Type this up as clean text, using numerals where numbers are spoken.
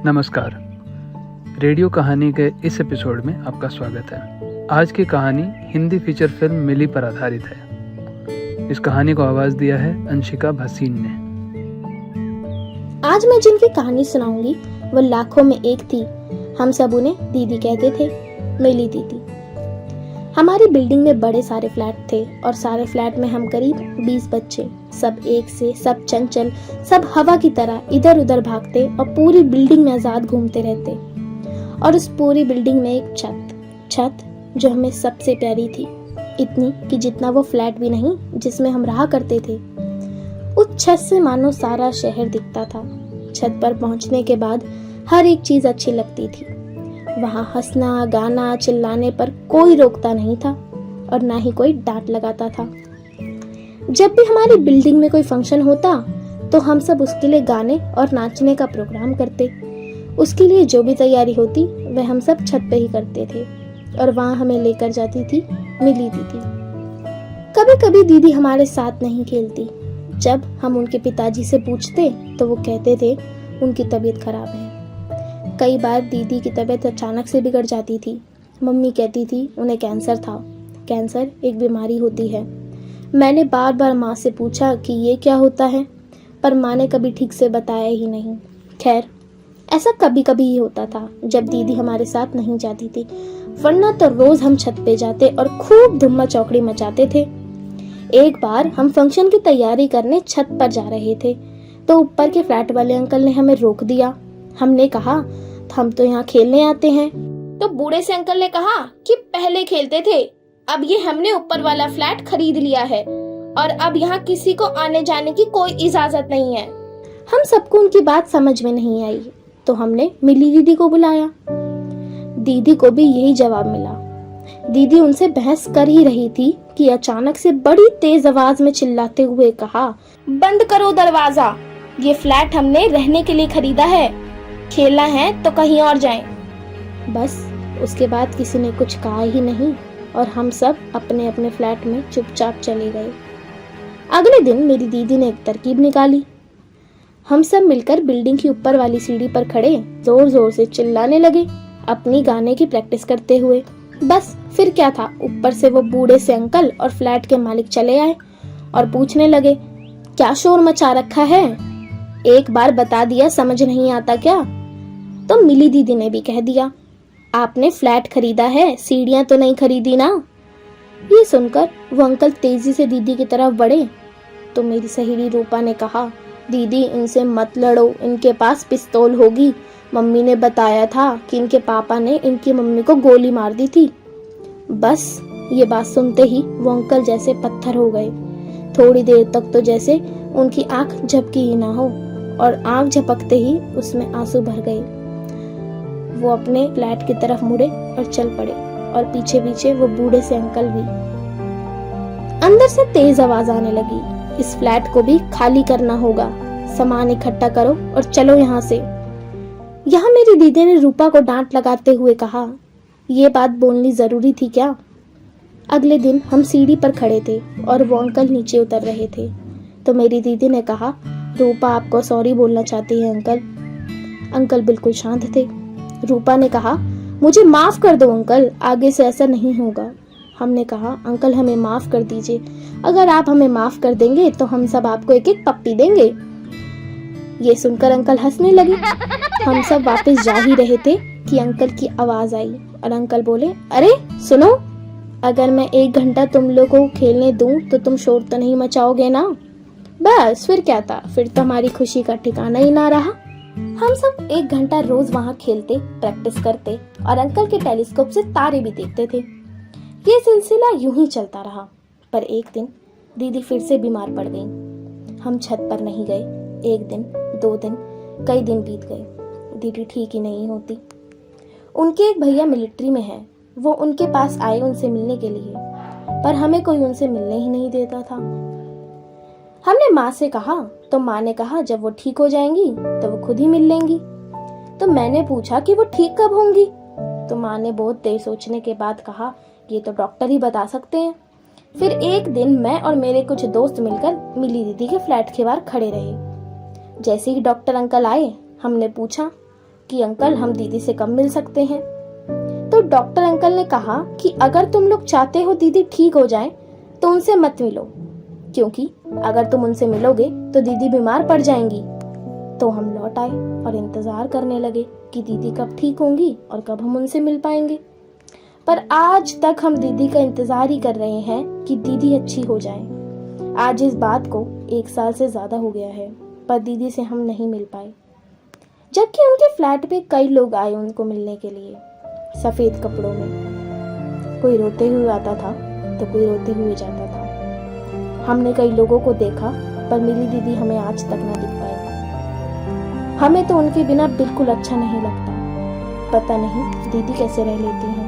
नमस्कार। रेडियो कहानी के इस एपिसोड में आपका स्वागत है। आज की कहानी हिंदी फीचर फिल्म मिली पर आधारित है। इस कहानी को आवाज दिया है अंशिका भसीन ने। आज मैं जिनकी कहानी सुनाऊंगी वो लाखों में एक थी। हम सब उन्हें दीदी कहते थे, मिली दीदी। हमारी बिल्डिंग में बड़े सारे फ्लैट थे और सारे फ्लैट में हम करीब 20 बच्चे, सब एक से, सब चंचल, सब हवा की तरह इधर उधर भागते और पूरी बिल्डिंग में आजाद घूमते रहते। और उस पूरी बिल्डिंग में एक छत जो हमें सबसे प्यारी थी, इतनी कि जितना वो फ्लैट भी नहीं जिसमें हम रहा करते थे। उस छत से मानो सारा शहर दिखता था। छत पर पहुंचने के बाद हर एक चीज अच्छी लगती थी। वहां हंसना, गाना, चिल्लाने पर कोई रोकता नहीं था और ना ही कोई डांट लगाता था। जब भी हमारी बिल्डिंग में कोई फंक्शन होता तो हम सब उसके लिए गाने और नाचने का प्रोग्राम करते। उसके लिए जो भी तैयारी होती वह हम सब छत पे ही करते थे और वहां हमें लेकर जाती थी मिली दीदी। कभी कभी दीदी हमारे साथ नहीं खेलती। जब हम उनके पिताजी से पूछते तो वो कहते थे उनकी तबीयत खराब है। कई बार दीदी की तबीयत अचानक से बिगड़ जाती थी। मम्मी कहती थी उन्हें कैंसर था। कैंसर एक बीमारी होती है। मैंने बार बार माँ से पूछा कि ये क्या होता है, पर माँ ने कभी ठीक से बताया ही नहीं। खैर, ऐसा कभी कभी ही होता था जब दीदी हमारे साथ नहीं जाती थी, वरना तो रोज हम छत पे जाते और खूब धुम्मा चौकड़ी मचाते थे। एक बार हम फंक्शन की तैयारी करने छत पर जा रहे थे तो ऊपर के फ्लैट वाले अंकल ने हमें रोक दिया। हमने कहा हम तो यहाँ खेलने आते हैं। तो बूढ़े से अंकल ने कहा कि पहले खेलते थे, अब ये हमने ऊपर वाला फ्लैट खरीद लिया है और अब यहाँ किसी को आने जाने की कोई इजाजत नहीं है। हम सबको उनकी बात समझ में नहीं आई तो हमने मिली दीदी को बुलाया। दीदी को भी यही जवाब मिला। दीदी उनसे बहस कर ही रही थी कि अचानक से बड़ी तेज आवाज में चिल्लाते हुए कहा, बंद करो दरवाजा, ये फ्लैट हमने रहने के लिए खरीदा है, खेलना है तो कहीं और जाएं। बस उसके बाद किसी ने कुछ कहा ही नहीं और हम सब अपने अपने फ्लैट में चुपचाप चले गए। अगले दिन मेरी दीदी ने एक तरकीब निकाली। हम सब मिलकर बिल्डिंग की ऊपर वाली सीढ़ी पर खड़े जोर जोर से चिल्लाने लगे, अपनी गाने की प्रैक्टिस करते हुए। बस फिर क्या था, ऊपर से वो बूढ़े से अंकल और फ्लैट के मालिक चले आए और पूछने लगे, क्या शोर मचा रखा है, एक बार बता दिया समझ नहीं आता क्या? तो मिली दीदी ने भी कह दिया, आपने फ्लैट खरीदा है, सीढ़ियां तो नहीं खरीदी ना। ये सुनकर वो अंकल तेजी से दीदी की तरफ बढ़े तो मेरी सहेली रूपा ने कहा, दीदी इनसे मत लड़ो, इनके पास पिस्तौल होगी। मम्मी ने बताया था कि इनके पापा ने इनकी मम्मी को गोली मार दी थी। बस ये बात सुनते ही वो अंकल जैसे पत्थर हो गए। थोड़ी देर तक तो जैसे उनकी आंख झपकी ही ना हो और आंख झपकते ही उसमें आंसू भर गए। वो अपने फ्लैट की तरफ मुड़े और चल पड़े और पीछे पीछे वो बूढ़े से अंकल भी। अंदर से तेज आवाज आने लगी, इस फ्लैट को भी खाली करना होगा, सामान इकट्ठा करो और चलो यहाँ से। यहाँ मेरी दीदी ने रूपा को डांट लगाते हुए कहा, ये बात बोलनी जरूरी थी क्या? अगले दिन हम सीढ़ी पर खड़े थे और वो अंकल नीचे उतर रहे थे तो मेरी दीदी ने कहा, रूपा आपको सॉरी बोलना चाहती है अंकल। अंकल बिल्कुल शांत थे। रूपा ने कहा, मुझे माफ कर दो अंकल, आगे से ऐसा नहीं होगा। हमने कहा, अंकल हमें माफ कर दीजिए, अगर आप हमें माफ कर देंगे तो हम सब आपको एक एक पप्पी देंगे। ये सुनकर अंकल हंसने लगे। हम सब वापस जा ही रहे थे कि अंकल की आवाज आई और अंकल बोले, अरे सुनो, अगर मैं 1 घंटा तुम लोग को खेलने दूं तो तुम शोर तो नहीं मचाओगे ना? बस फिर क्या था, फिर तो हमारी खुशी का ठिकाना ही ना रहा। हम सब 1 घंटा रोज वहाँ खेलते, प्रैक्टिस करते और अंकल के टेलीस्कोप से तारे भी देखते थे। ये सिलसिला यूं ही चलता रहा, पर एक दिन दीदी फिर से बीमार पड़ गई। हम छत पर नहीं गए। 1 दिन, 2 दिन, कई दिन बीत गए, दीदी ठीक ही नहीं होती। उनके एक भैया मिलिट्री में है, वो उनके पास आए उनसे मिलने के लिए, पर हमें कोई उनसे मिलने ही नहीं देता था। हमने माँ से कहा तो माँ ने कहा जब वो ठीक हो जाएंगी तो वो खुद ही मिल लेंगी। तो मैंने पूछा कि वो ठीक कब होंगी, तो माँ ने बहुत देर सोचने के बाद कहा, ये तो डॉक्टर ही बता सकते हैं। फिर एक दिन मैं और मेरे कुछ दोस्त मिलकर मिली दीदी के फ्लैट के बाहर खड़े रहे। जैसे ही डॉक्टर अंकल आए, हमने पूछा, कि अंकल हम दीदी से कब मिल सकते हैं। तो डॉक्टर अंकल ने कहा कि अगर तुम लोग चाहते हो दीदी ठीक हो जाए तो उनसे मत मिलो, क्योंकि अगर तुम उनसे मिलोगे तो दीदी बीमार पड़ जाएंगी। तो हम लौट आए और इंतजार करने लगे कि दीदी कब ठीक होंगी और कब हम उनसे मिल पाएंगे। पर आज तक हम दीदी का इंतजार ही कर रहे हैं कि दीदी अच्छी हो जाए। आज इस बात को 1 साल से ज्यादा हो गया है, पर दीदी से हम नहीं मिल पाए, जबकि उनके फ्लैट पे कई लोग आए उनको मिलने के लिए, सफेद कपड़ों में। कोई रोते हुए आता था तो कोई रोते हुए जाता था। हमने कई लोगों को देखा, पर मिली दीदी हमें आज तक ना दिख पाई। हमें तो उनके बिना बिल्कुल अच्छा नहीं लगता। पता नहीं दीदी कैसे रह लेती हैं।